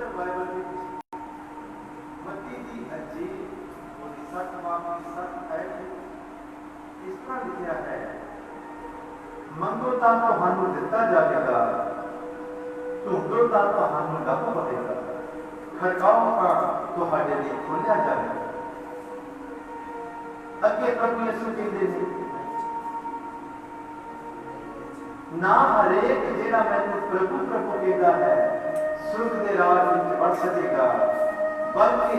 पवित्र बाइबल में मत्ती दी अंजील ਉਹਦੀ 7 ਬਾਬ ਦੀ 7 ਐਤ ਇਸ ਤਰ੍ਹਾਂ ਲਿਖਿਆ ਹੈ, ਮੰਗੋ ਤਾਂ ਤੁਹਾਨੂੰ ਦਿੱਤਾ ਜਾਵੇਗਾ, ਢੂੰढੋ ਤਾਂ ਤੁਹਾਨੂੰ ਲੱਭ ਪਵੇਗਾ, ਖੜਕਾਓ ਤਾਂ ਤੁਹਾਡੇ ਲਈ ਖੋਲ੍ਹਿਆ ਜਾਵੇਗਾ। ਅੱਗੇ ਪ੍ਰਭੂ ਯਿਸੂ ਕਹਿੰਦੇ ਨੇ, ਨਾ ਹਰੇਕ ਜਿਹੜਾ ਮੈਨੂੰ ਪ੍ਰਭੂ ਪ੍ਰਭੂ ਕਹਿੰਦਾ ਹੈ ਸੁਰਗ ਦੇ ਰਾਜ ਵਿੱਚ ਵੜ ਸਕੇਗਾ, ਬਲਕਿ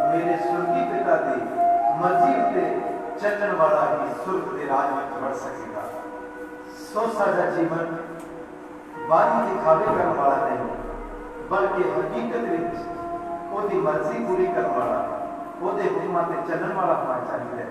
मेरे स्वर्गीय पिता की मर्जी उत्ते चलने वाला ही सुर्ग के राज में बढ़ सकेगा। सो साझा जीवन बारी दिखावे करने वाला नहीं, बल्कि हकीकत में ओदी मर्जी पूरी करने वाला, ओदे हुक्मां ते चलने वाला होना चाहिए।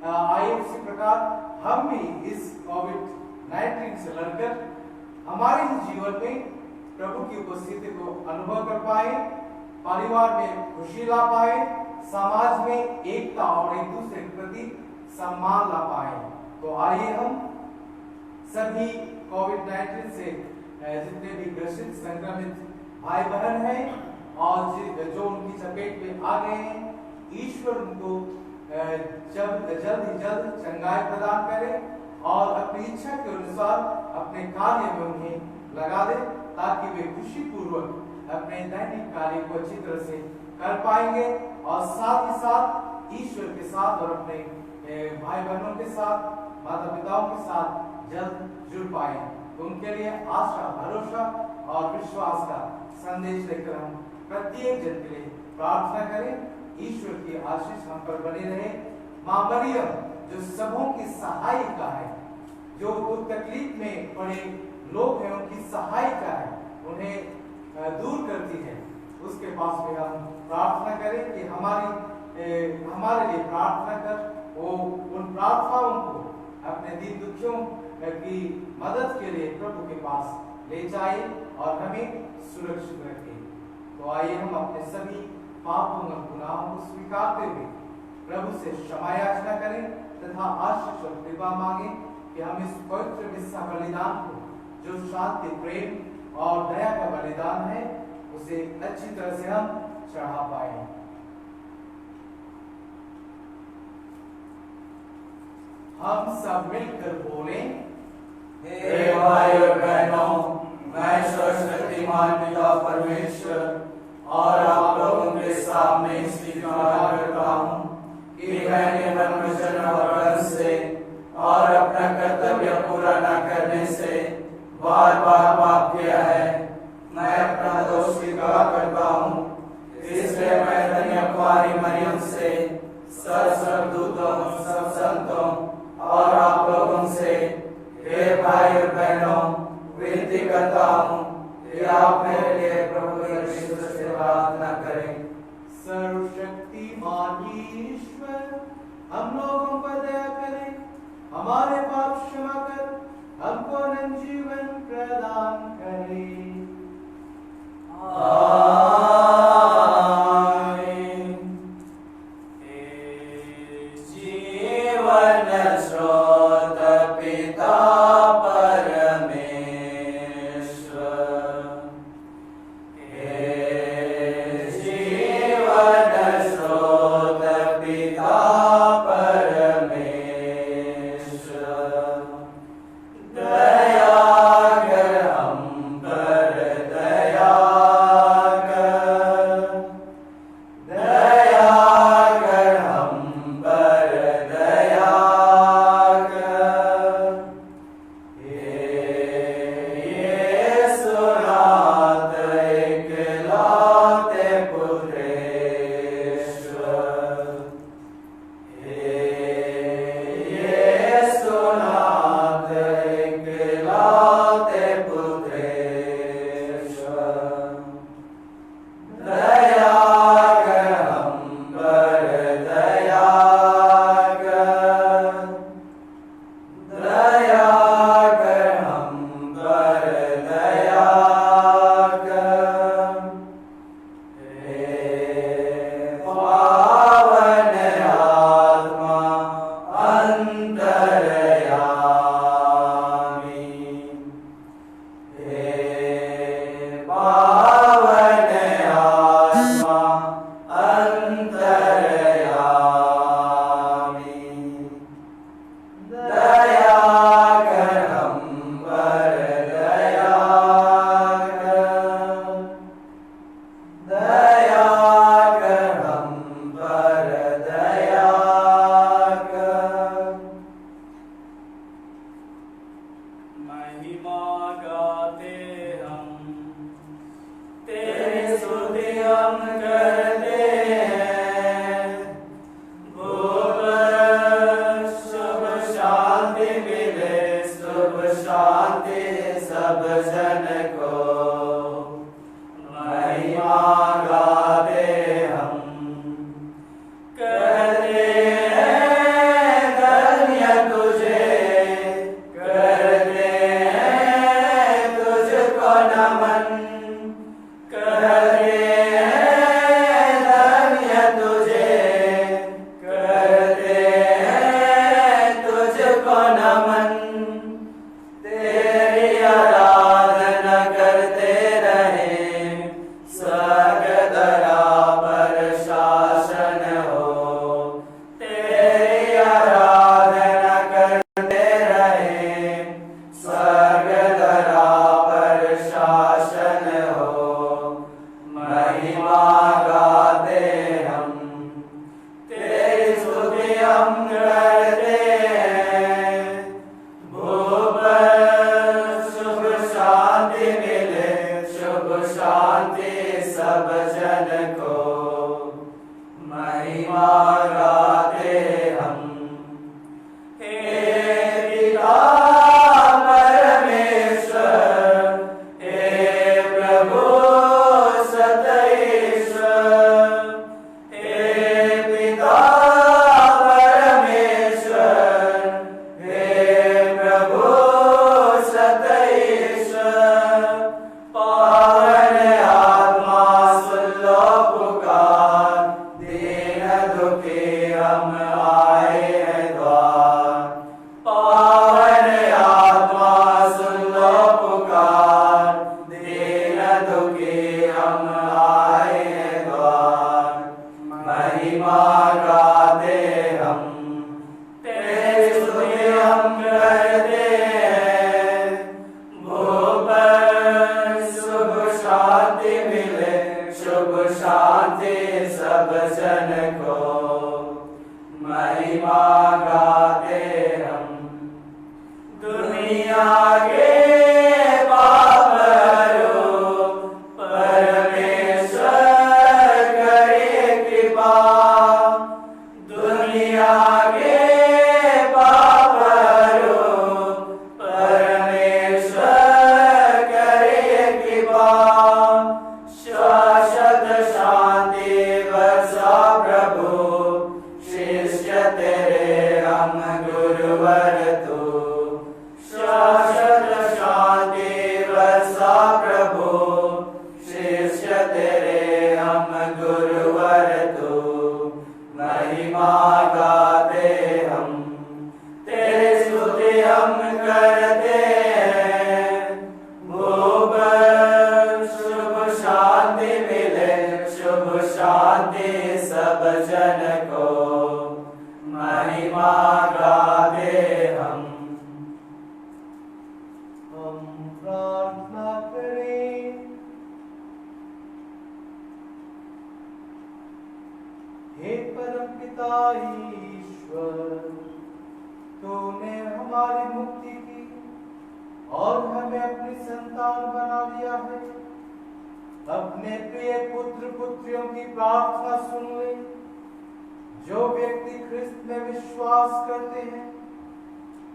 आए उसी प्रकार हम भी इस कोविड-19 से लड़कर हमारे ही जीवन में प्रभु की उपस्थिति को अनुभव कर पाए, परिवार में खुशी ला पाए, समाज में एकता और एक दूसरे के प्रति सम्मान ला पाए। तो आइए हम सभी कोविड-19 से जितने भी ग्रसित संक्रमित भाई बहन हैं और जो उनकी चपेट में आ गए हैं, ईश्वर उनको जल्द ही जल्द चंगाई प्रदान करे और अपनी इच्छा के अनुसार अपने कार्य में उन्हें लगा दे, ताकि वे खुशी पूर्वक अपने दैनिक कार्य को अच्छी तरह से कर पाएंगे और साथ ही साथ ईश्वर के साथ और अपने भाई बहनों के साथ, माता पिताओं के साथ जल्द जुड़ पाए। तो उनके लिए आशा, भरोसा और विश्वास का संदेश लेकर हम प्रत्येक जन के लिए प्रार्थना करें। ईश्वर की आशीष हम पर बनी रहे। मां मरियम जो सबों की सहायिका है, जो दुख तकलीफ में पड़े लोग हैं उनकी सहायिका है, उन्हें दूर करती है, उसके पास में हम प्रार्थना करें कि हमारे लिए प्रार्थना कर वो उन प्रार्थनाओं को अपने दीन दुखियों की मदद के लिए प्रभु के पास ले जाए और हमें सुरक्षित रखे। तो आइए हम अपने सभी पापों और गुनाहों को स्वीकारते हुए प्रभु से क्षमा याचना करें तथा आशीष और कृपा मांगे कि हम इस पवित्र मिस्सा बलिदान को, जो शांति, प्रेम और दया का बलिदान है, उसे अच्छी तरह से हम चढ़ा पाए। हम सब मिलकर बोलें, हे भाई और बहनों, मैं सर्वशक्तिमान पिता परमेश्वर और आप लोगों के सामने स्वीकार करता हूँ कि मैंने मन, वचन और कर्म से और अपना कर्तव्य पूरा न करने से बार बार पाप किया है। मैं अपना दोष स्वीकार करता हूँ, इसलिए मैं धन्य कुंवारी मरियम से, सब दूतों, सब संतों और आप लोगों से, हे भाई और बहनों, विनती करता हूँ कि आप मेरे लिए प्रभु यीशु से प्रार्थना करें। सर्वशक्तिमान ईश्वर हम लोगों पर दया करें, हमारे पाप क्षमा कर हमको अनंत जीवन प्रदान करें। तुझे ईश्वर, तूने हमारी मुक्ति की और हमें अपनी संतान बना लिया है। अपने प्रिय पुत्र पुत्रियों की प्रार्थना सुन ले। जो व्यक्ति ख्रिस्त में विश्वास करते हैं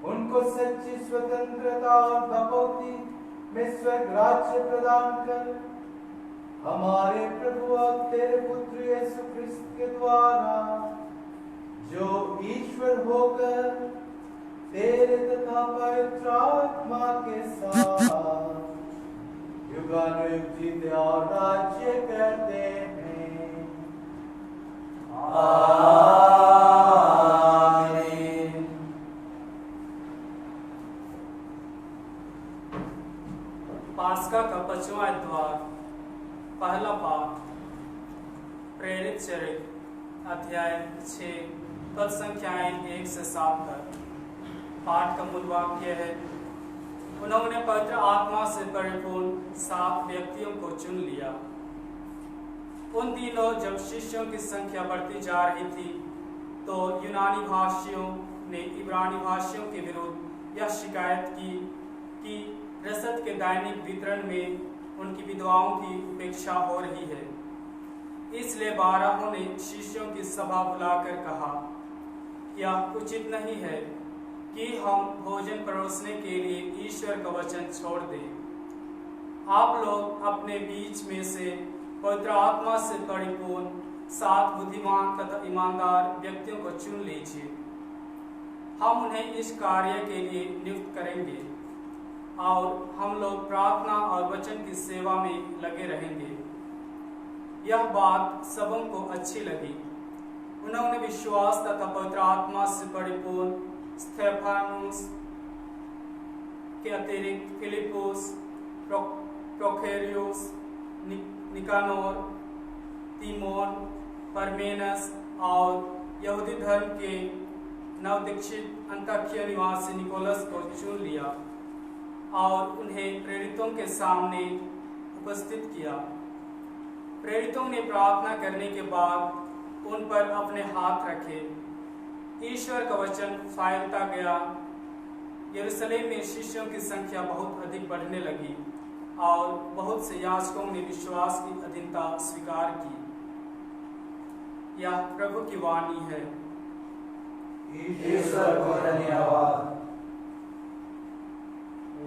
उनको सच्ची स्वतंत्रता और बपौती में स्वर्ग राज्य प्रदान कर। हमारे प्रभु और तेरे पुत्र यीशु ख्रिस्त के द्वारा, जो ईश्वर होकर तेरे तथा पवित्र आत्मा के साथ युगानुयुग जीते और राज्य करते हैं। आमीन। पास्का का 5वां द्वार, पहला पाठ। प्रेरित चरित्र अध्याय 6 पद संख्याएं 1 से 7 तक। पाठ का मूल वाक्य है, उन्होंने पवित्र आत्मा से परिपूर्ण 7 व्यक्तियों को चुन लिया। उन दिनों जब शिष्यों की संख्या बढ़ती जा रही थी तो यूनानी भाषियों ने इब्रानी भाषियों के विरुद्ध यह शिकायत की कि रसद के दैनिक वितरण में उनकी विधवाओं की उपेक्षा हो रही है। इसलिए 12 ने शिष्यों की सभा बुलाकर कहा, यह उचित नहीं है कि हम भोजन परोसने के लिए ईश्वर का वचन छोड़ दें। आप लोग अपने बीच में से पवित्र आत्मा से परिपूर्ण 7 बुद्धिमान तथा ईमानदार व्यक्तियों को चुन लीजिए। हम उन्हें इस कार्य के लिए नियुक्त करेंगे और हम लोग प्रार्थना और वचन की सेवा में लगे रहेंगे। यह बात सबों को अच्छी लगी। उन्होंने विश्वास तथा पवित्र आत्मा से परिपूर्ण स्तेफानुस के अतिरिक्त फिलिपुस, प्रोखेरियुस, निकानोर, तीमोन, परमेनस और यहूदी धर्म के नवदीक्षित अंताकिया निवासी निकोलस को चुन लिया और उन्हें प्रेरितों के सामने उपस्थित किया। प्रेरितों ने प्रार्थना करने के बाद उन पर अपने हाथ रखे। ईश्वर का वचन फैलता गया। यरूशलेम में शिष्यों की संख्या बहुत अधिक बढ़ने लगी और बहुत से याजकों ने विश्वास की अधीनता स्वीकार की। यह प्रभु की वाणी है। ईश्वर को धन्यवाद।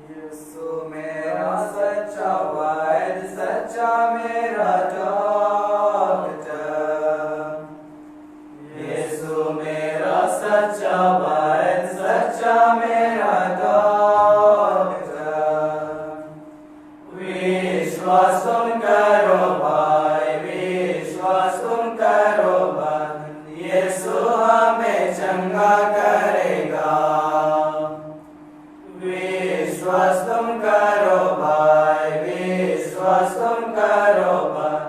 यीशु मेरा सच्चा वैद्य, सच्चा मेरा डॉक्टर। यीशु मेरा सच्चा वैद्य, सच्चा मेरा डॉक्टर। विश्वास तुम करो भाई, विश्वास तुम करो भाई, यीशु हमें चंगा करेगा। विश्वास तुम करो भाई, विश्वास तुम करो भाई,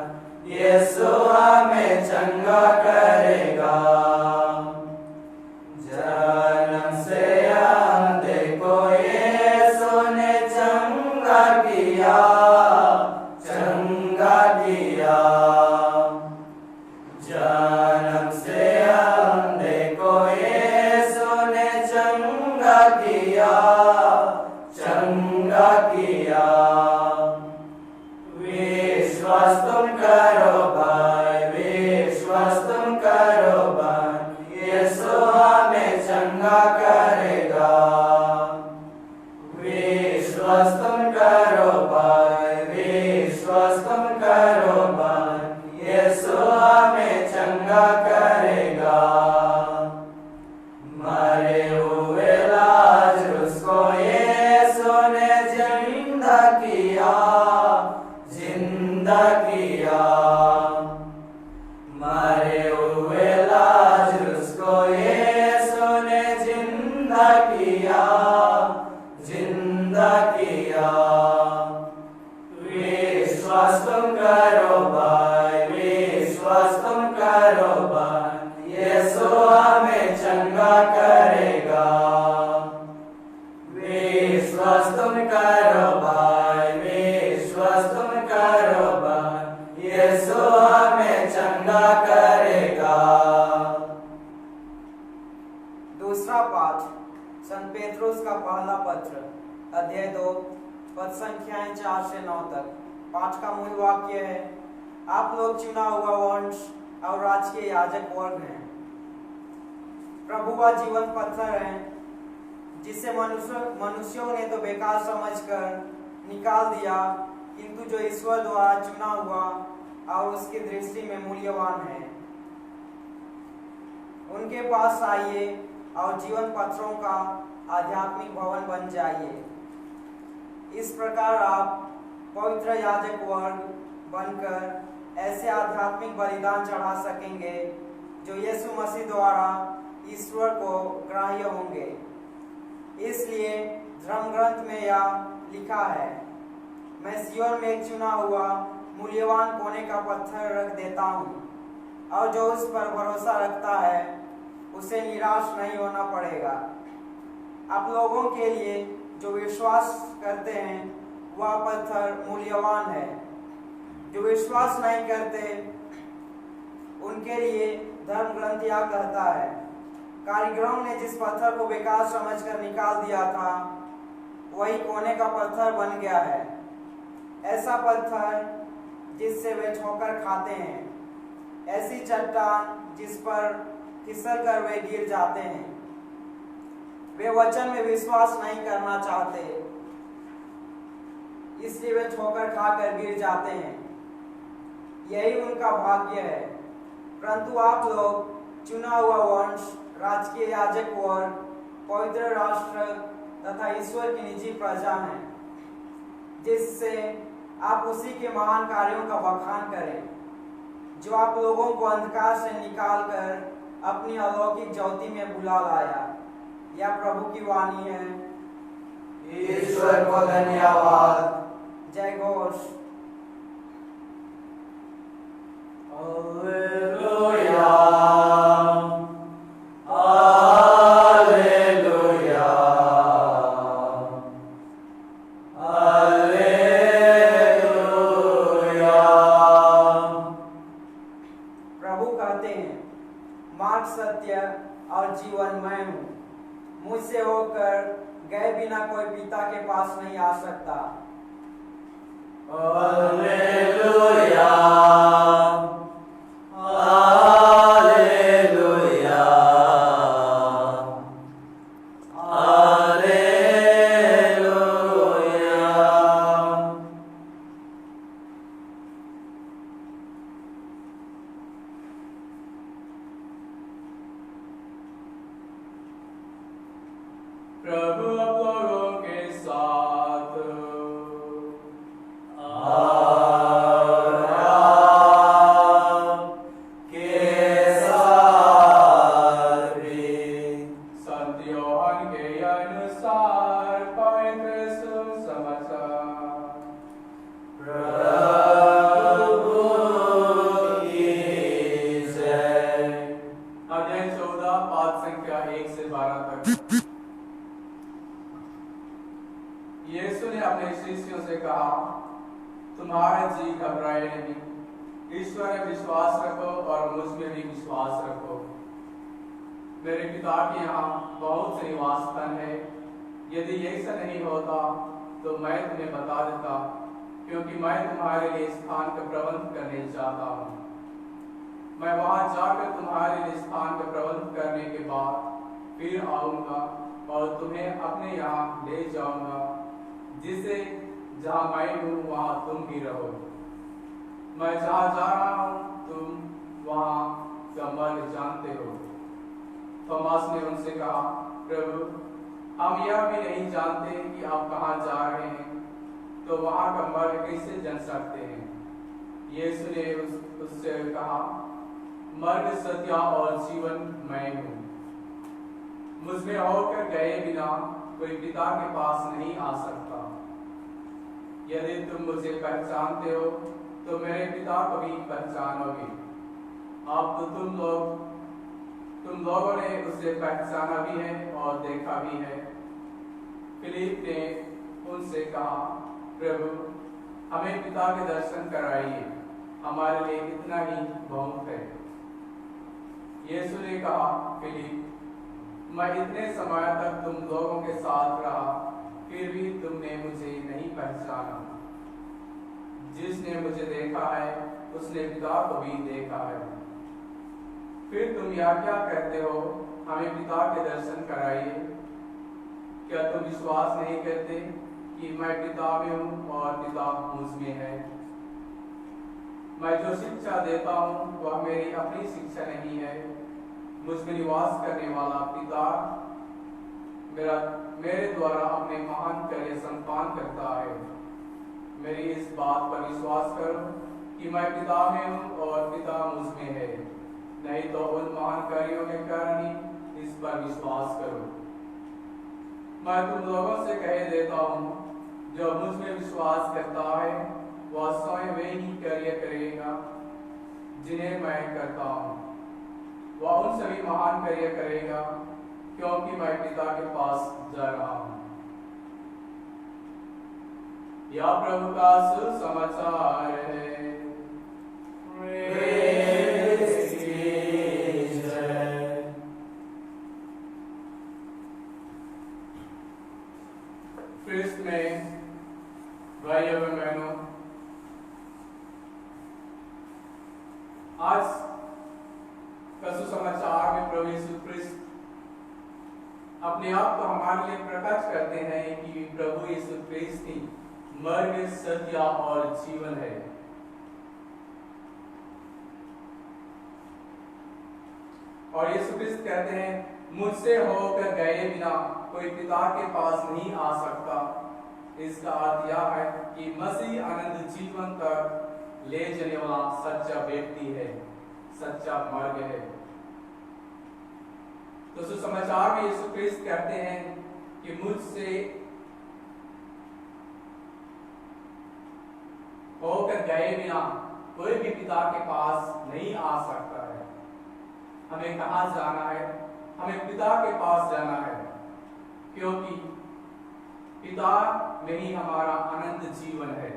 यीशु हमें चंगा करेगा। जन्म से अंधे को यीशु ने चंगा किया, चंगा किया। जन्म से अंधे को यीशु ने चंगा किया, चंगा किया। विश्वास तुम करो भाई, विश्वास तुम करो भाई, यीशु हमें चंगा करेगा। विश्वास तुम करो भाई, विश्वास तुम करो भाई, यीशु हमें चंगा करेगा। मरे हुए लाजरुस को यीशु ने जिंदा किया, जिंदा किया। मरे हुए लाजरुस को यीशु ने जिंदा किया, जिंदा किया। विश्वास तुम करो भाई, विश्वास तुम करो भाई, यीशु हमें चंगा करेगा। विश्वास तुम करो भाई, विश्वास तुम करो भाई, यीशु अध्याय 4 से 9 तक। पाठ का मूल वाक्य है, आप लोग चुना हुआ वंश और राजकीय याजक वर्ग हैं। प्रभु का जीवन पत्थर है, जिसे मनुष्यों ने तो बेकार समझकर निकाल दिया, किंतु जो ईश्वर द्वारा चुना हुआ और उसकी दृष्टि में मूल्यवान है। उनके पास आइए और जीवन पत्थरों का आध्यात्मिक भवन बन जाइए। इस प्रकार आप पवित्र याजक वर्ग बनकर ऐसे आध्यात्मिक बलिदान चढ़ा सकेंगे जो यीशु मसीह द्वारा ईश्वर को ग्राह्य होंगे। इसलिए धर्म ग्रंथ में यह लिखा है, मैं सिय्योन में एक चुना हुआ मूल्यवान कोने का पत्थर रख देता हूँ, और जो उस पर भरोसा रखता है उसे निराश नहीं होना पड़ेगा। आप लोगों के लिए जो विश्वास करते हैं वह पत्थर मूल्यवान है। जो विश्वास नहीं करते उनके लिए धर्म ग्रंथ यह कहता है, कारीगरों ने जिस पत्थर को बेकार समझकर निकाल दिया था वही कोने का पत्थर बन गया है। ऐसा पत्थर जिससे वे ठोकर खाते हैं, ऐसी चट्टान जिस पर फिसल कर वे गिर जाते हैं। वे वचन में विश्वास नहीं करना चाहते, इसलिए वे ठोकर खाकर गिर जाते हैं। यही उनका भाग्य है। परंतु आप लोग चुना हुआ वंश, राजकीय याजक वर्ग, पवित्र राष्ट्र तथा ईश्वर की निजी प्रजा हैं, जिससे आप उसी के महान कार्यों का बखान करें जो आप लोगों को अंधकार से निकालकर अपनी अलौकिक ज्योति में बुला लाया। यह प्रभु की वाणी है। ईश्वर को धन्यवाद। जय घोष। Hallelujah, hallelujah, hallelujah. प्रभु कहते हैं, मार्ग, सत्य और जीवन मैं हूँ। मुझसे होकर गए बिना कोई पिता के पास नहीं आ सकता। Hallelujah, hallelujah, hallelujah. प्रभु आप लोगों के साथ और आपके साथ भी। संत योहन के अनुसार पवित्र सुसमाचार। प्रभु की जय। अध्याय 14 पाठ संख्या 1 से 12 तक। यीशु ने अपने शिष्यों से कहा, तुम्हारे जी घबराए नहीं, ईश्वर में विश्वास रखो और मुझ में भी विश्वास रखो। मेरे पिता के यहाँ बहुत से निवास स्थान है। यदि ऐसा नहीं होता तो मैं तुम्हें बता देता, क्योंकि मैं तुम्हारे लिए स्थान का प्रबंध करने जाता हूँ। मैं वहां जाकर तुम्हारे लिए स्थान का प्रबंध करने के बाद फिर आऊंगा और तुम्हें अपने यहाँ ले जाऊंगा, जिसे जहाँ मैं हूँ वहाँ तुम भी रहो। मैं जहाँ जा रहा हूँ तुम वहाँ का मार्ग जानते हो। थोमास ने उनसे कहा, प्रभु हम यह भी नहीं जानते कि आप कहाँ जा रहे हैं, तो वहाँ का मार्ग कैसे जान सकते हैं? यीशु ने उससे कहा, मार्ग, सत्य और जीवन मैं हूँ। मुझ में होकर गए बिना कोई पिता के पास नहीं आ सकता। यदि तुम मुझे पहचानते हो तो मेरे पिता को भी पहचानोगे। अब तो तुम लोगों ने उसे पहचाना भी है और देखा भी है। फिलिप ने उनसे कहा, प्रभु हमें पिता के दर्शन कराइए, हमारे लिए इतना ही बहुत है। यीशु ने कहा, फिलिप मैं इतने समय तक तुम लोगों के साथ रहा फिर भी तुमने मुझे नहीं पहचाना। जिसने मुझे देखा है उसने पिता को भी देखा है। फिर तुम यह क्या कहते हो, हमें पिता के दर्शन कराइए। क्या तुम विश्वास नहीं करते कि मैं पिता में हूँ और पिता मुझ में है? मैं जो शिक्षा देता हूँ वह मेरी अपनी शिक्षा नहीं है, मुझ में निवास करने वाला पिता मेरे द्वारा अपने महान कार्य संपादन करता है। मेरी इस बात पर विश्वास करो कि मैं पिता में हूँ और पिता मुझ में है, नहीं तो उन महान कार्यों के कारण ही इस पर विश्वास करो। मैं तुम लोगों से कह देता हूँ, जो मुझ में विश्वास करता है वह स्वयं वे ही कार्य करेगा जिन्हें मैं करता हूँ। वह उन सभी महान कार्य करेगा क्योंकि मैं पिता के पास जा रहा हूँ। यह प्रभु का सुसमाचार है। ख्रिस्त में भाइयों और बहनों, आज का सुसमाचार में प्रभु यीशु ख्रिस्त अपने आप को हमारे लिए प्रकट करते हैं कि प्रभु यीशु ख्रिस्त ही मार्ग, सत्य और जीवन है। और यीशु ख्रिस्त कहते हैं, मुझसे होकर गए बिना कोई पिता के पास नहीं आ सकता। इसका अर्थ यह है कि मसीह अनंत जीवन तक ले जाने वाला सच्चा व्यक्ति है, सच्चा मार्ग है। तो सुसमाचार में यीशु ख्रिस्त कहते हैं कि मुझसे होकर गए बिना कोई भी पिता के पास नहीं आ सकता है। हमें कहाँ जाना है? हमें पिता के पास जाना है, क्योंकि पिता में ही हमारा अनंत जीवन है।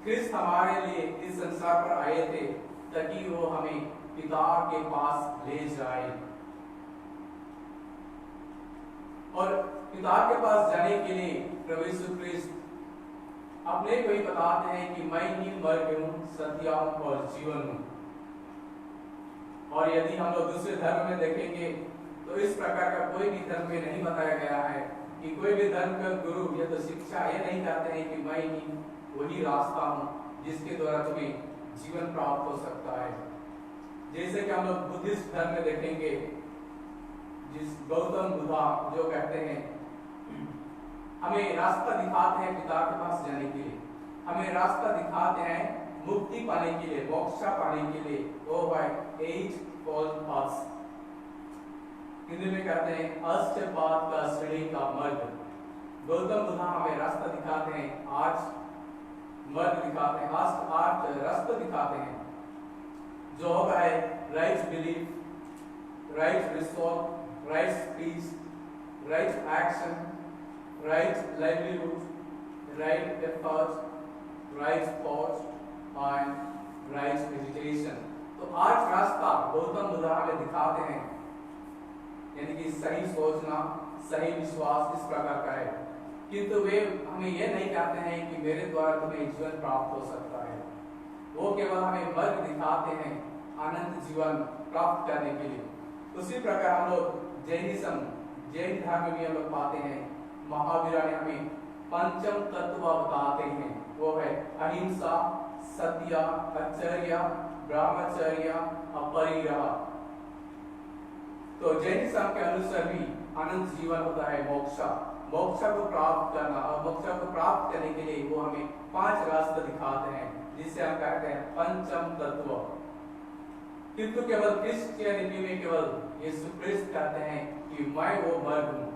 ख्रिस्त हमारे लिए इस संसार पर आए थे ताकि वो हमें पिता के पास ले जाए। और पिता के पास जाने के लिए प्रभु यीशु ख्रिस्त अपने को ही बताते हैं कि मैं ही मार्ग हूँ, सत्य और जीवन हूँ। और यदि हम लोग दूसरे धर्म में देखेंगे तो इस प्रकार का कोई भी धर्म में नहीं बताया गया है कि कोई भी धर्म का गुरु या तो शिक्षा ये नहीं कहते हैं कि मैं ही वही रास्ता हूँ जिसके द्वारा तुम्हें जीवन प्राप्त हो सकता है। जैसे कि हम लोग बुद्धिस्ट धर्म में देखेंगे, जिस गौतम बुद्धा जो कहते हैं हमें रास्ता दिखाते हैं पिता के पास जाने के लिए, हमें रास्ता दिखाते हैं मुक्ति पाने के लिए, मोक्ष पाने के लिए। वो है 8 fold paths। हिंदी में कहते हैं अष्टपाद का श्रेणी का मार्ग। गौतम बुद्धा हमें रास्ता दिखाते हैं, 8 मार्ग दिखाते हैं, 8 रास्ते दिखाते हैं, जो होगा है right belief, right resource, right speech, right action, right livelihood, right effort, right thoughts and right meditation. तो 8 रास्ता गौतम बुद्धा हमें दिखाते हैं, यानी कि सही सोचना, सही विश्वास इस प्रकार का है। किंतु वे हमें यह नहीं कहते हैं कि मेरे द्वारा तुम्हें जीवन प्राप्त हो सकता है। वो केवल हमें मार्ग दिखाते हैं अनंत जीवन प्राप्त करने के लिए। उसी प्रकार हम लोग जैन धर्म में हम लोग पाते हैं, महावीर ने हमें पंचम तत्व बताते हैं। वो है अहिंसा, सत्य, आचर्य, ब्रह्मचर्य, अपरिग्रह। तो जैनिज्म के अनुसार भी अनंत जीवन होता है मोक्ष को प्राप्त करना। और मोक्ष को प्राप्त करने के लिए वो हमें 5 रास्ते दिखाते हैं, जिसे हम कहते हैं पंचम तत्व। किंतु केवल क्रिश्चियनिटी में केवल यीशु ख्रिस्त कहते हैं कि मैं वो मार्ग हूँ,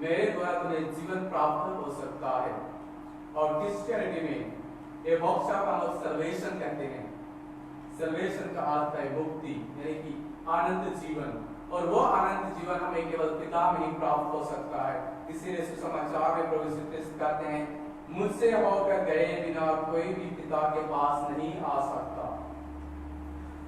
मेरे द्वारा तुम्हें जीवन प्राप्त हो सकता है। और क्रिश्चियनिटी में ये मोक्ष का हम सल्वेशन कहते हैं। सल्वेशन का अर्थ है मुक्ति, यानी कि अनंत जीवन। और वो अनंत जीवन हमें केवल पिता में ही प्राप्त हो सकता है। इसीलिए सुसमाचार में प्रभु यीशु ख्रिस्त कहते हैं, मुझसे होकर गए बिना कोई भी पिता के पास नहीं आ सकता।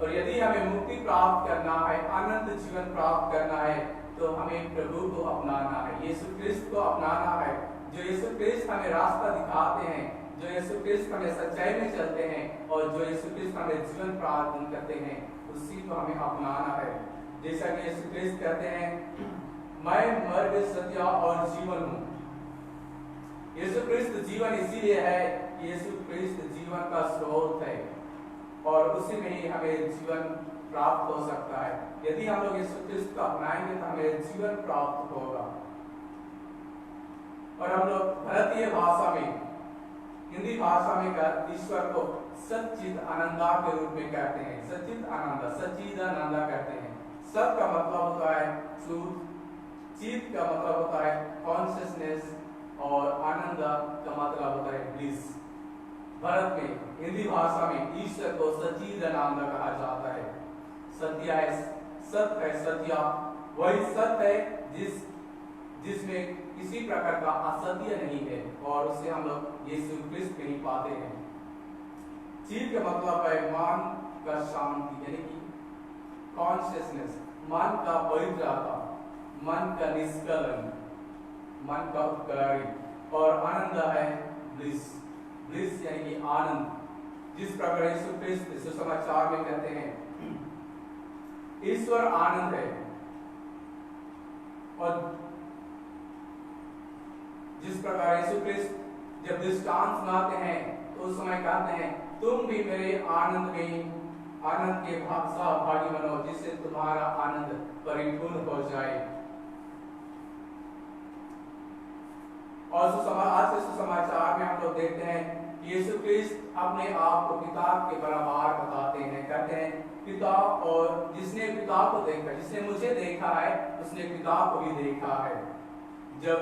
और यदि हमें मुक्ति प्राप्त करना है, अनंत जीवन प्राप्त करना है, तो हमें प्रभु को अपनाना है, यीशु क्रिस्त को अपनाना है। जो यीशु क्रिस्त हमें रास्ता दिखाते हैं, जो यीशु क्रिस्त हमें सच्चाई में चलते हैं और जो यीशु क्रिस्त हमें जीवन प्रदान करते हैं, उसी को हमें अपनाना है। जैसा कि यीशु क्रिस्त कहते हैं, मैं मार्ग, सत्य और जीवन हूँ। यीशु क्रिस्त जीवन इसीलिए है कि यीशु क्रिस्त जीवन का स्रोत है और उसी में ही हमें जीवन प्राप्त हो सकता है। यदि हम लोग यीशु क्रिस्त को अपनाएंगे तो हमें जीवन प्राप्त होगा। और हम लोग भारतीय भाषा में, हिंदी भाषा में ईश्वर को सच्चिद आनंदा के रूप में कहते हैं। सच्चिद आनंदा, सच्चिद आनंदा कहते हैं। सत का मतलब होता है ट्रूथ, चित का मतलब होता है कॉन्शियसनेस और आनंद का मतलब होता है ब्लिस। भारत में, हिंदी भाषा में ईश्वर को सच्चिद आनंद कहा जाता है। सत्य है, सत्य है, सत्य वही सत्य है जिसमें किसी प्रकार का असत्य नहीं है और उसे हम लोग यीशु क्रिस्त में ही पाते हैं। चित का मतलब है मन का शांति, यानी कि कॉन्शियसनेस, मन का पवित्रता, मन का निष्कलन, मन का उपकारी। और आनंद है ब्लिस, ब्लिस यानी कि आनंद। जिस प्रकार यीशु क्रिस्त सुसमाचार में कहते हैं ईश्वर आनंद है, और जिस प्रकार यीशु क्रिस्त जब दृष्टांत सुनाते हैं तो उस समय कहते हैं, तुम भी मेरे आनंद में, आनंद के सहभागी बनो, जिससे तुम्हारा आनंद परिपूर्ण हो जाए। और आज के सुसमाचार में हम लोग देखते हैं यीशु क्रिस्त अपने आप को पिता के बराबर बताते हैं, कहते हैं पिता, और जिसने पिता को देखा, जिसने मुझे देखा है उसने पिता को भी देखा है। जब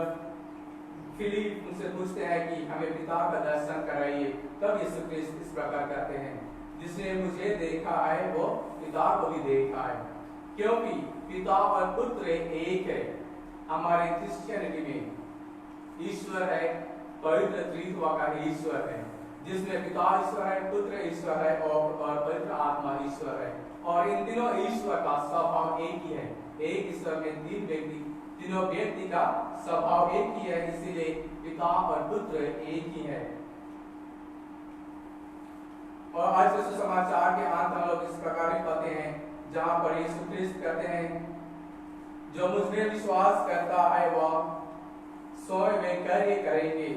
फिलिप उनसे पूछते हैं कि हमें पिता का दर्शन कराइए, तब यीशु क्रिस्त इस प्रकार कहते हैं, जिसने मुझे देखा है वो पिता को भी देखा है। क्योंकि पिता और पुत्र एक है। हमारे क्रिश्चियनिटी में ईश्वर है, पवित्र त्रित्व का ईश्वर है, जिसमें पिता ईश्वर है, पुत्र ईश्वर है और पवित्र आत्मा ईश्वर है। और इन तीनों ईश्वर का स्वभाव एक ही है। एक ईश्वर में तीन व्यक्ति, तीनों व्यक्ति का स्वभाव एक ही है, इसीलिए पिता और पुत्र एक ही है। और आज के सुसमाचार के अंत हम लोग इस प्रकार ही पाते हैं, जहां पर यीशु क्रिस्त कहते हैं, जो मुझ में विश्वास करता है वह स्वयं में कार्य करेंगे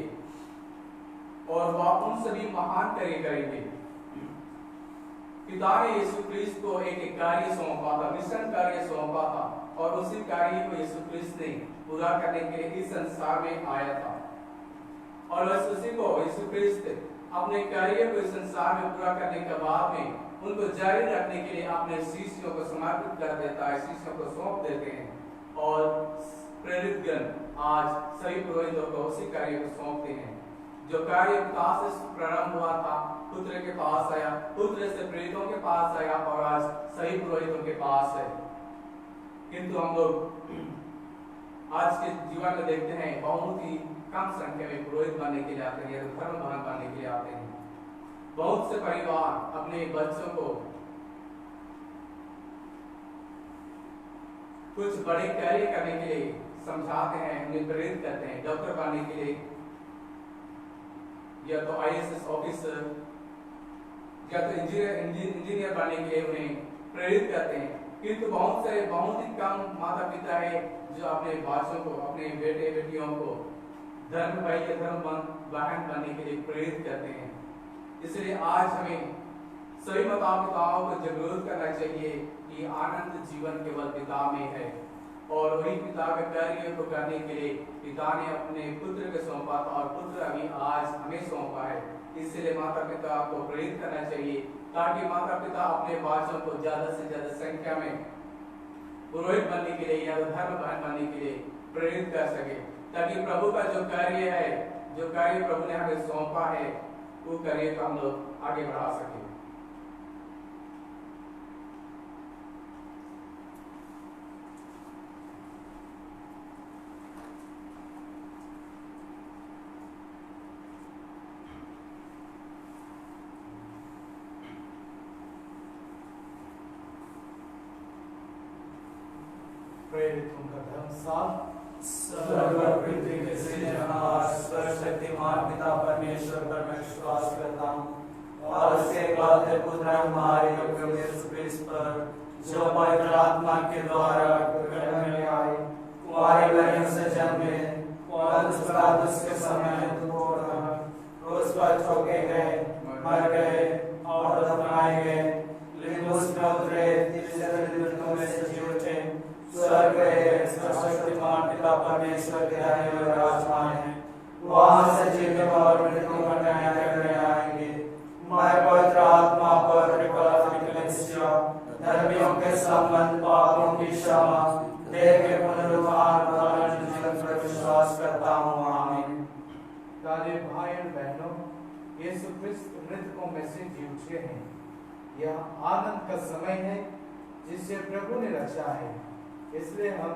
और वह उन सभी महान कार्य करेंगे। पिता ने यीशु क्रिस्त को एक कार्य सौंपा था, मिशन कार्य सौंपा था, और उसी कार्य को यीशु क्रिस्त ने पूरा करने के लिए इस संसार में आया था। और बस उसी को यीशु क्रिस्त अपने कार्य को इस संसार में पूरा करने के बाद में उनको जारी रखने के लिए अपने शिष्यों को समर्पित कर देता है, शिष्यों को सौंप देते हैं। और प्रेरितगण आज सभी पुरोहितों को उसी कार्य को सौंपते हैं। जो कार्य पिता से प्रारंभ हुआ था, पुत्र के पास आया, पुत्र से प्रेरितों के पास आया और आज सभी पुरोहितों के पास है। किंतु हम लोग आज के जीवन में देखते हैं बहुत ही कम संख्या में पुरोहित बनने के लिए आते हैं, धर्म भान बनने के लिए आते हैं। बहुत से परिवार अपने बच्चों को कुछ बड़े कार्य करने के लिए समझाते हैं, उन्हें प्रेरित करते हैं, डॉक्टर बनने के लिए, या तो IAS ऑफिसर, या तो इंजीनियर बनने के लिए उन्हें प्रेरित करते हैं। किंतु बहुत ही कम माता पिता है जो अपने बच्चों को, अपने बेटे बेटियों को धर्म भाई के धर्म बहन बनने के लिए प्रेरित करते हैं। इसलिए आज हमें सभी माता पिताओं को जागरूक करना चाहिए कि आनंद जीवन केवल पिता में है, और वही पिता के कार्य को करने के लिए पिता ने अपने पुत्र को सौंपा था और पुत्र अभी आज हमें सौंपा है। इसलिए माता पिता को प्रेरित करना चाहिए ताकि माता पिता अपने बच्चों को ज्यादा से ज्यादा संख्या में पुरोहित बनने के लिए या धर्म बहन बनने के लिए प्रेरित कर सके, ताकि प्रभु का जो कार्य है, जो कार्य प्रभु ने हमें सौंपा है, वो कार्य को हम लोग आगे बढ़ा सके। प्रेरित उनका अनुसार स्वर्ग और पृथ्वी के सृजनहार सर्वशक्तिमान पिता परमेश्वर पर मैं विश्वास करता हूँ और उसके एकलौते पुत्र हमारे प्रभु यीशु क्रिस्त पर जो पवित्र आत्मा के द्वारा प्रकट में आए, कुंवारी मरियम से जन्मे, पौलुस पिलातुस के समय क्रूस पर ठोके गए, मर गए और दफनाए गए, लेकिन उसमें उतरे, तीसरे दिन मृतकों में से जी उठे, स्वर्ग गए, सर्वशक्तिमान पिता परमेश्वर के दाहिने ओर विराजमान है, वहां से जीवित और मृतकों का न्याय करने आएंगे। मैं पवित्र आत्मा पर कलीसिया, धर्मियों के संबंध, पापों की क्षमा, देह के पुनरुत्थान और अनंत जीवन पर विश्वास करता हूँ। आमीन। प्यारे भाई और बहनों, यीशु क्रिस्त मृतकों में से जी उठे हैं। यह आनंद का समय है जिसे प्रभु ने रचा है, इसलिए हम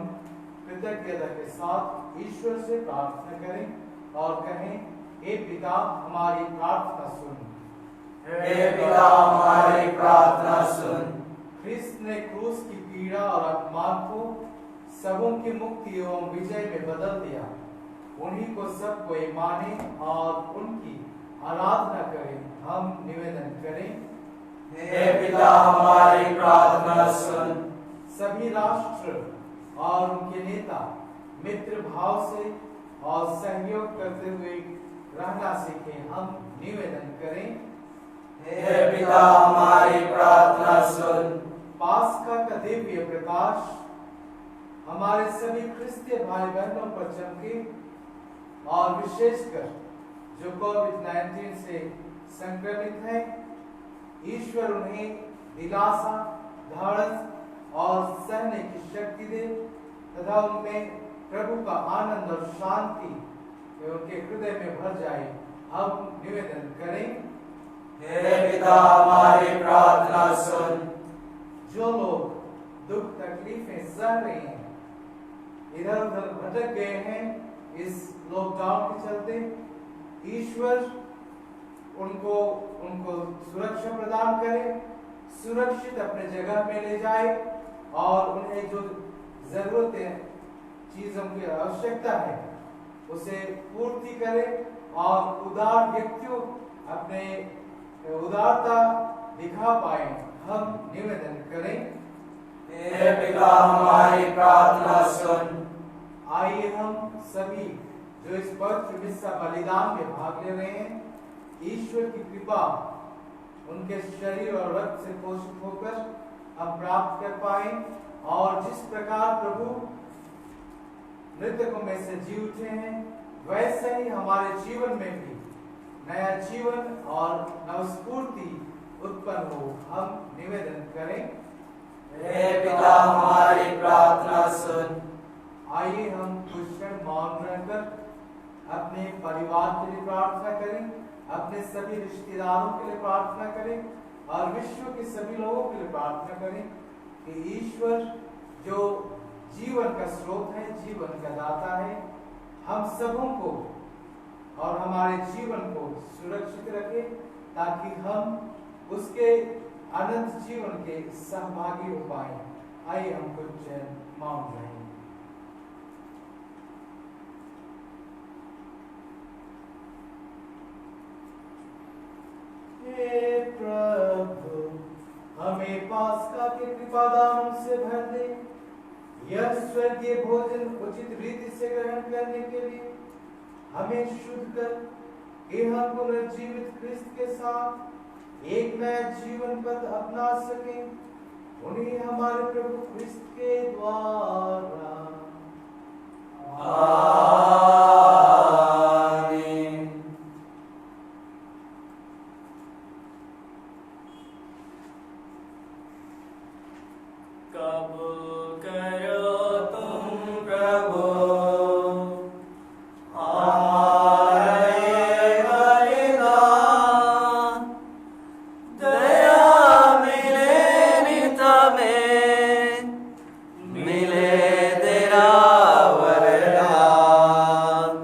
कृतज्ञता के साथ ईश्वर से प्रार्थना करें और कहें, हे पिता हमारी प्रार्थना सुन। हे पिता हमारी प्रार्थना सुन। क्रिस्त ने क्रूस की पीड़ा और अपमान को सबों की मुक्ति एवं विजय में बदल दिया। उन्हीं को सब कोई माने और उनकी आराधना करें। हम निवेदन करें, हे पिता हमारी प्रार्थना सुन। सभी राष्ट्र और उनके नेता मित्र भाव से और सहयोग करते हुए रहना सीखें। हम निवेदन करें, हे पिता हमारी प्रार्थना सुन। पास्का का दिव्य प्रकाश हमारे सभी क्रिस्तीय भाई बहनों पर चमके और विशेषकर जो कोविड-19 से संक्रमित है, ईश्वर उन्हें दिलासा, धाड़स और सहने की शक्ति दे तथा उनमें प्रभु का आनंद और शांति उनके हृदय में भर जाए। हम निवेदन करें, हे पिता हमारी प्रार्थना सुन। जो लोग दुख तकलीफें सह रहे हैं, इधर उधर भटक गए हैं इस लॉकडाउन के चलते, ईश्वर उनको सुरक्षा प्रदान करे, सुरक्षित अपने जगह में ले जाए और उन्हें जो जरूरतें चीजों की आवश्यकता है उसे पूर्ति करे और उदार व्यक्तियों अपने उदारता दिखा पाए। हम निवेदन करें, हे पिता हमारी प्रार्थना सुन। आइए हम सभी जो इस पवित्र मिस्सा बलिदान में भाग ले रहे हैं, ईश्वर की कृपा उनके शरीर और रक्त से पोषित होकर हम प्राप्त कर पाए और जिस प्रकार प्रभु मृतकों में से जी उठे हैं, वैसे ही हमारे जीवन में भी नया जीवन और नवस्फूर्ति उत्पन्न हो। हम निवेदन करें, हे पिता हमारी प्रार्थना सुन। आइए हम कुछ क्षण मौन रहकर अपने परिवार के लिए प्रार्थना करें, अपने सभी रिश्तेदारों के लिए प्रार्थना करें और विश्व के सभी लोगों के लिए प्रार्थना करें कि ईश्वर जो जीवन का स्रोत है, जीवन का दाता है, हम सबों को और हमारे जीवन को सुरक्षित रखे ताकि हम उसके अनंत जीवन के सहभागी हो पाए। आइए हम कुछ मौन रहें। हे प्रभु, हमें पास्का के कृपादान से भर दे, यह स्वर्गीय भोजन उचित रीति से ग्रहण करने के लिए हमें शुद्ध कर कि हम पुनर्जीवित क्रिस्त के साथ एक नया जीवन पथ अपना सकें। उन्हीं हमारे प्रभु क्रिस्त के द्वारा। आमीन। कब करो तुम प्रभु मिले तेरा वरदान।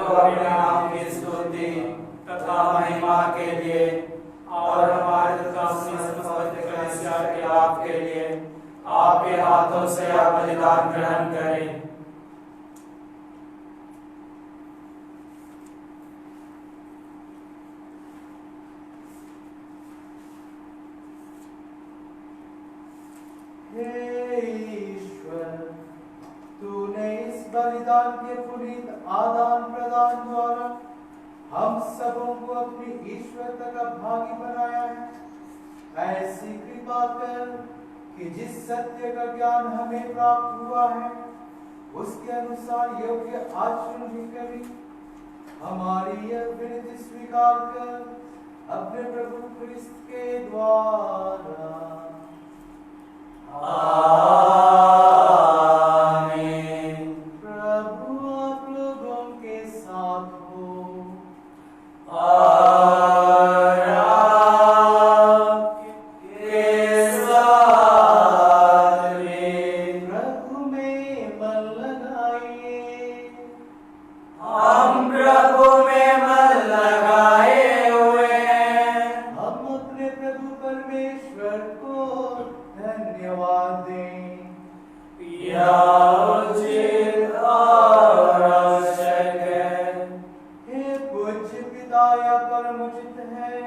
तो अपने नाम की स्तुति तथा महिमा के लिए और हमारे तथा समस्त कलीसिया के लाभ के लिए आपके हाथों से यह बलिदान ग्रहण करें। हे ईश्वर, तूने इस बलिदान के पुनीत आदान प्रदान द्वारा हम सबों को अपनी ईश्वरता का भागी बनाया है। ऐसी कृपा कर कि जिस सत्य का ज्ञान हमें प्राप्त हुआ है उसके अनुसार योग्य आचरण भी करें। हमारी यह विनती स्वीकार कर अपने प्रभु क्रिस्त के द्वारा। आमीन। प्रभु आप लोगों के साथ हो और आपके साथ भी। प्रभु में मन लगाइए। हम प्रभु में मन लगाए हुए हैं। हम अपने प्रभु परमेश्वर को धन्यवाद दें। यह उचित और आवश्यक है। हे पूज्य पिता, यह परम उचित है,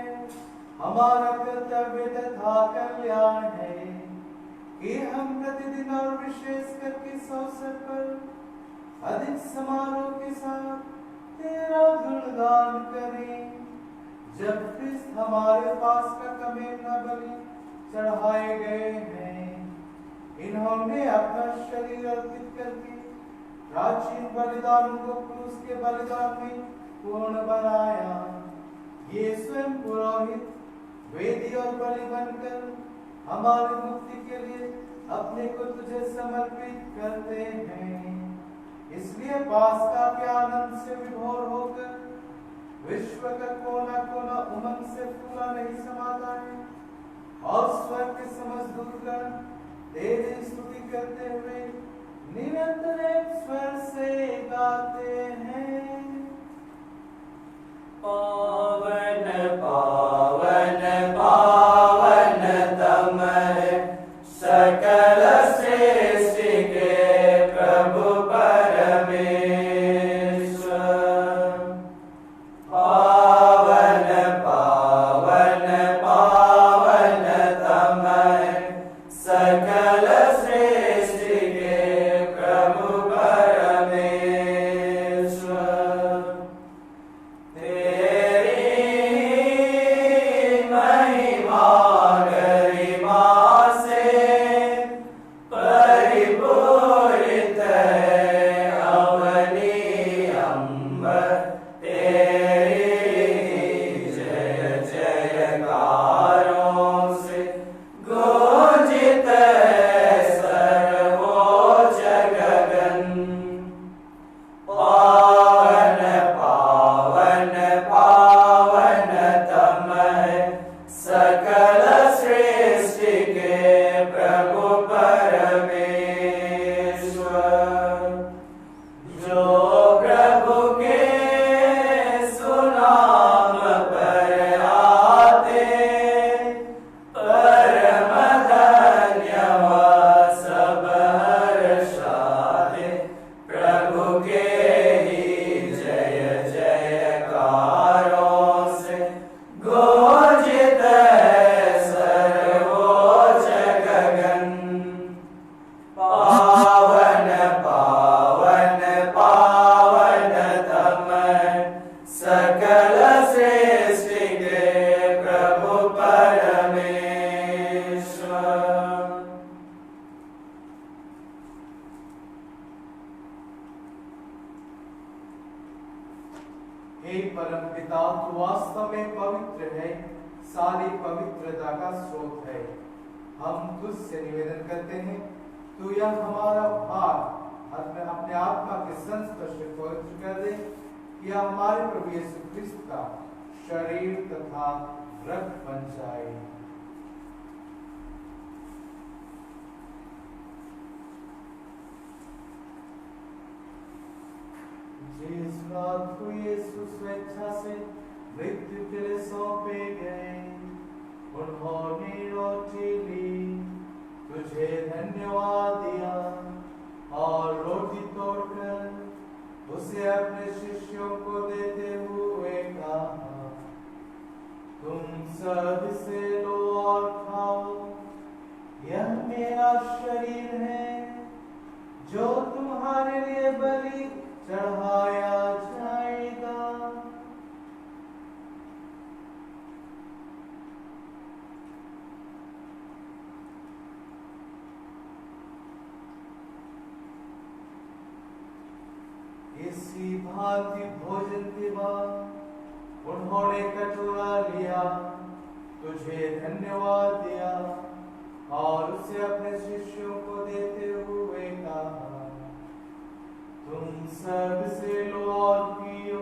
हमारा कर्तव्य तथा कल्याण है कि हम प्रतिदिन और विशेष करके इस अवसर पर अधिक समारोह के साथ तेरा गुणगान करें। जब क्रिस्त हमारे पास का कमेलना बलि चढ़ाए गए हैं, इन्होंने अपना शरीर अर्पित करके प्राचीन बलिदानों को क्रूस के बलिदान में पूर्ण बनाया। ये स्वयं पुरोहित, वेदी और बलि बनकर हमारी मुक्ति के लिए अपने को तुझे समर्पित करते हैं। इसलिए पास्का के आनंद से विभोर होकर विश्व का कोना कोना उमंग से पूरा नहीं समाता है और स्वर्ग के समस्त दूतगण तेरी स्तुति करते हुए निरंतर एक स्वर से गाते हैं। पावन पावन पावन तम है सकल सृष्टि के प्रभु परमेश्वर। पावन पावन पावन तम है सकल सृष्टि के प्रभु परमेश्वर। हे परम पिता, तू वास्तव में पवित्र है, सारी पवित्रता का स्रोत है। हम तुझसे निवेदन करते हैं, तू यह हमारा भार अपने आत्मा के संस्पर्श से पवित्र कर दे, कि हमारे प्रभु यीशु क्रिस्त का शरीर तथा रक्त बन जाए। जिस रात को यीशु स्वेच्छा से मृत्यु के लिए सौंपे गए, उन्होंने रोटी ली, तुझे धन्यवाद दिया और रोटी तोड़कर उसे अपने शिष्यों को देते हुए कहा, तुम सब इसे लो और खाओ, यह मेरा शरीर है जो तुम्हारे लिए बलि चढ़ाया जाएगा। इसी भांति भोजन के बाद उन्होंने कटोरा लिया, तुझे धन्यवाद दिया और उसे अपने शिष्यों को देते हुए कहा, तुम सब से लो और पियो,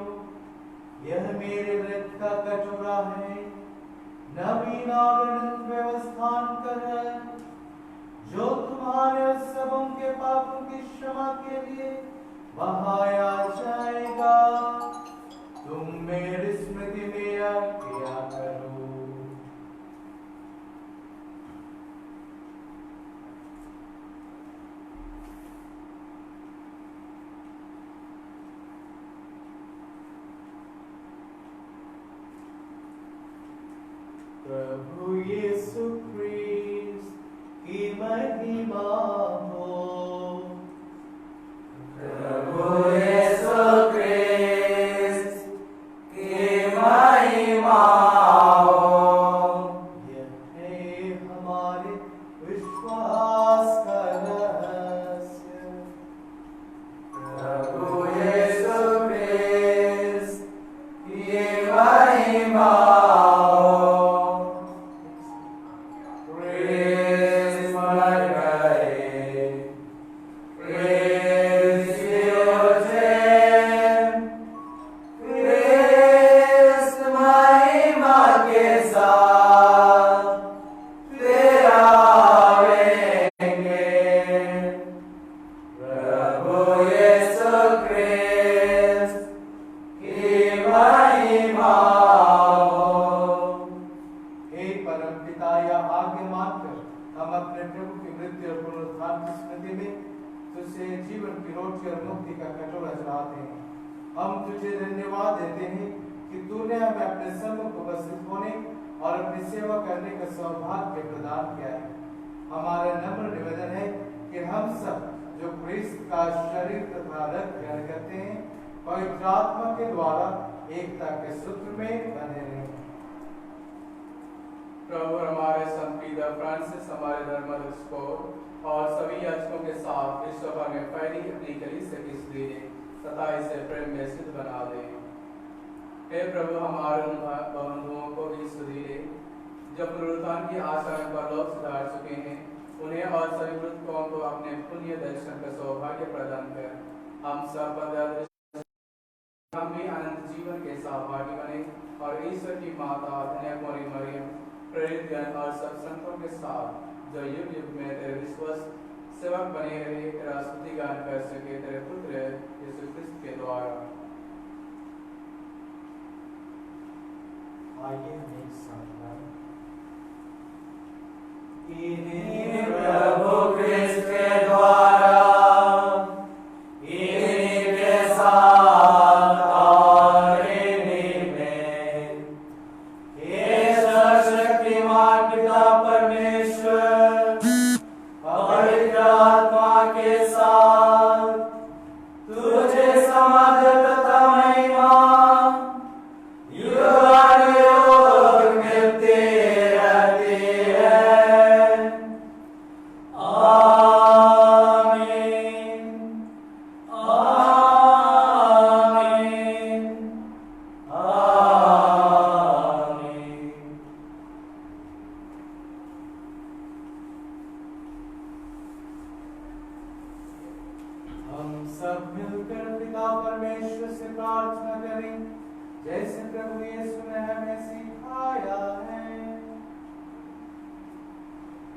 यह मेरे रक्त का कटोरा है, नवीन और अनंत व्यवस्थान कर है, जो तुम्हारे और सबों के पापों की क्षमा के लिए बहाया जाएगा। तुम मेरी स्मृति में यह किया करो। प्रभु यीशु क्रिस्त की महिमा हो। प्रभु यीशु क्रिस्त की महिमा हो। यह है हमारे विश्वास का रहस्य। प्रभु यीशु क्रिस्त की महिमा सौभाग्य प्रदान किया है। हमारा नम्र निवेदन है कि हम सब जो क्रिस्त का शरीर तथा रक्त ग्रहण करते हैं, पवित्र आत्मा के द्वारा एकता के सूत्र में बने रहें। प्रभु हमारे संत पीटर फ्रांसिस, हमारे धर्माध्यक्ष को और सभी याजकों के साथ विश्व भर में फैली अपनी कलीसिया की स्त्री तथा इसे प्रेम में सिद्ध बना दे। हे प्रभु, हमारे उन बंधुओं को भी सुधीरे जो पुनरुत्थान की आशा में परलोक सुधार चुके हैं, उन्हें और सभी मृतकों को अपने पुण्य दर्शन का सौभाग्य प्रदान कर हम सब हम भी अनंत जीवन के सहभागी बने और ईश्वर की माता धन्यकुमारी मरियम, प्रेरित गण और सब संतों के साथ जो युग युग में तेरे विश्वास सेवक बने रहे, तेरा स्तुति गान कर सके तेरे पुत्र यीशु क्रिस्त के द्वारा। आइए हम एक साथ गाएं। इन्हीं प्रभु क्रिस्त के द्वारा, इन्हीं के साथ और इन्हीं में, हे सर्वशक्तिमान पिता परमेश्वर, पवित्र आत्मा के साथ तुझे समझ तथा महिमा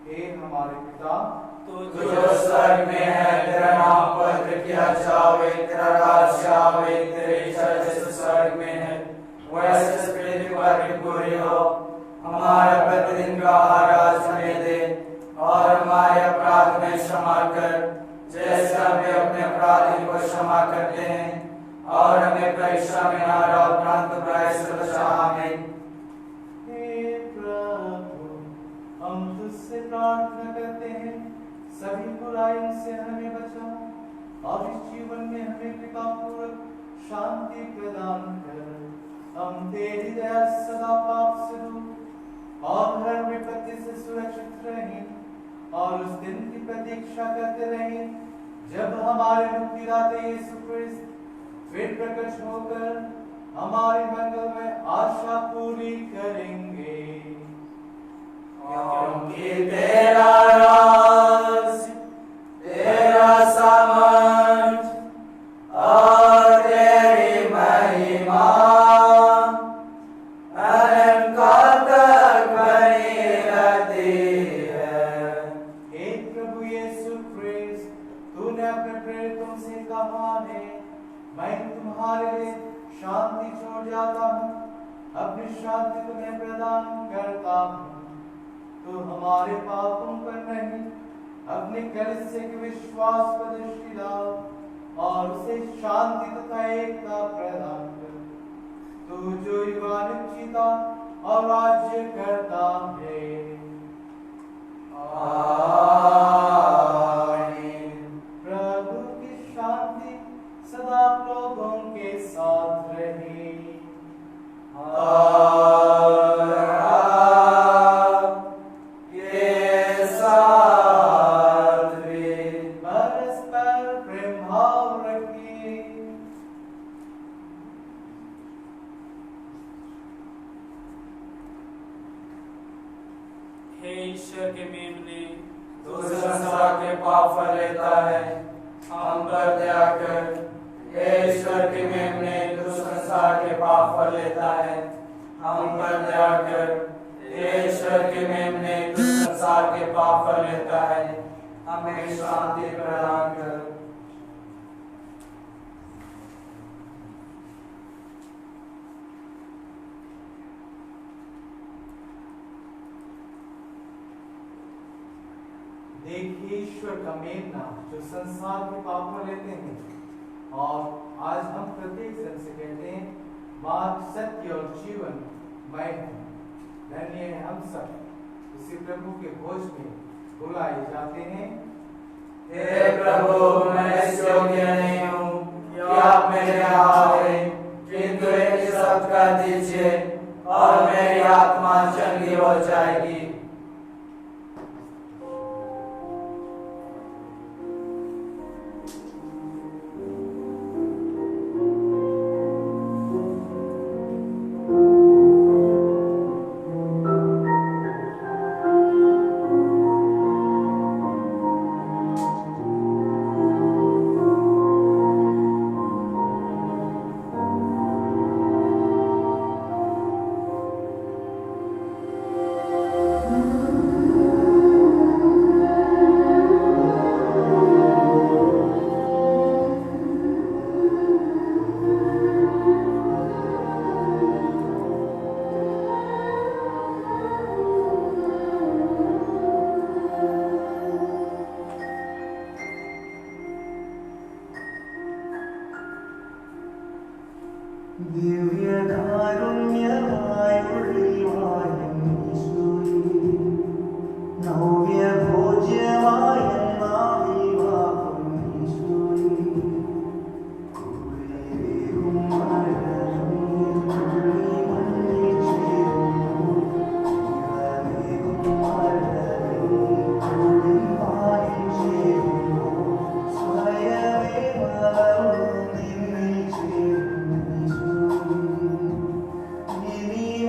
हे हमारे पिता, तू जो स्वर्ग में है, तेरा नाम पवित्र किया जावे, तेरा राज्य आवे, तेरी इच्छा जैसे स्वर्ग में है वैसे पृथ्वी पर भी पूरी हो। हमारा प्रतिदिन का आहार आज हमें दे, और हमारे अपराध में क्षमा कर जैसे हम भी अपने अपराधियों को क्षमा करते हैं, और हमें परीक्षा में न डाल परंतु बुराई से बचा। आमीन। हे प्रभु, हम तुझसे प्रार्थना करते हैं, सभी बुराइयों से हमें बचा, और इस जीवन में हमें कृपा पूर्वक शांति प्रदान कर। हम तेरी दया से सदा पाप से दूर और हर विपत्ति से सुरक्षित रहें, और उस दिन की प्रतीक्षा करते रहें जब हमारे मुक्तिदाता यीशु क्रिस्त फिर प्रकट होकर हमारी मंगल में आशा पूरी करेंगे। क्योंकि तेरा राज, तेरा सामर्थ और तेरी महिमा अनंत तक बनी रहती है। हे प्रभु यीशु क्रिस्त, तूने अपने प्रेरितों से कहा है, मैं तुम्हारे लिए शांति छोड़ जाता हूँ, अपनी शांति तुम्हें प्रदान करता हूँ। तो हमारे पापों पर नहीं, अपने कलीसिया के विश्वास पर दृष्टि डाल और उसे शांति तथा एकता प्रदान कर। तू जो युगानुग जीता और राज्य करता है। आमीन। प्रभु की शांति सदा लोगों के साथ रहे। और आपके साथ भी। परस्पर प्रेम भाव रखिए। हे ईश्वर के मेमने, तू संसार के पाप फल लेता है, हम पर दया कर। हे ईश्वर के मेमने, तू संसार के पाप फल लेता है, हम पर दया कर। हे ईश्वर के मेमने, तू संसार के पाप फल लेता है, हमें शांति प्रदान कर। देखिए ईश्वर का मेमना जो संसार के पापों लेते हैं। और आज हम प्रत्येक जन से कहते हैं, मार्ग, सत्य और जीवन मैं हूँ। धन्य है हम सब इसी प्रभु के भोज में बुलाए जाते हैं। हे प्रभु, मैं इस योग्य नहीं हूँ कि आप मेरे यहाँ आए, किंतु एक शब्द कह दीजिए और मेरी आत्मा चंगी हो जाएगी।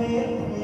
Amen.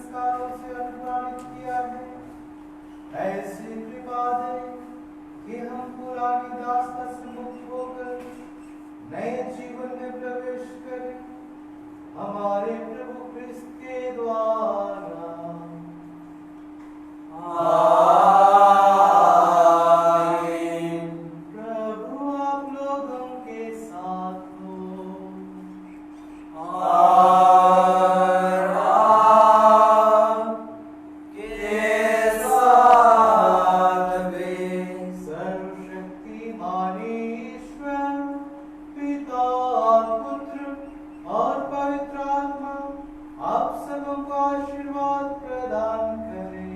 संस्कारों से अनुप्राणित किया है, ऐसी कृपा दे कि हम पुरानी दास्ता से मुक्त होकर नए जीवन में प्रवेश करें, हमारे प्रभु क्रिस्त के द्वारा। प्रभु आप लोगों के साथ हो। सर्वशक्तिमान ईश्वर पिता और पुत्र और पवित्र आत्मा आप सबों को आशीर्वाद प्रदान करें।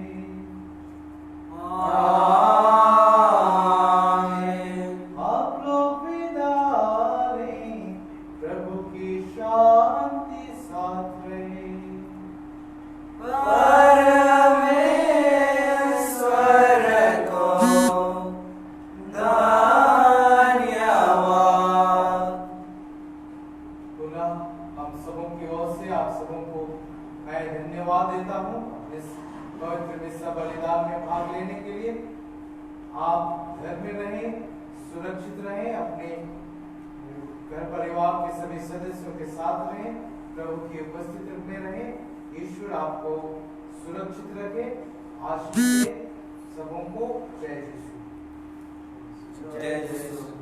आप लोग विदा लें, प्रभु की शांति साथ रहे। पुनः हम सबों की ओर से आप सबों को मैं धन्यवाद देता हूँ इस पवित्र मिस्सा बलिदान में भाग लेने के लिए। आप घर में रहें, सुरक्षित रहें, अपने घर परिवार के सभी सदस्यों के साथ रहें, प्रभु की उपस्थिति में रहें। ईश्वर आपको सुरक्षित रखे, आशीष दे सबों को। जय यीशु। जय यीशु।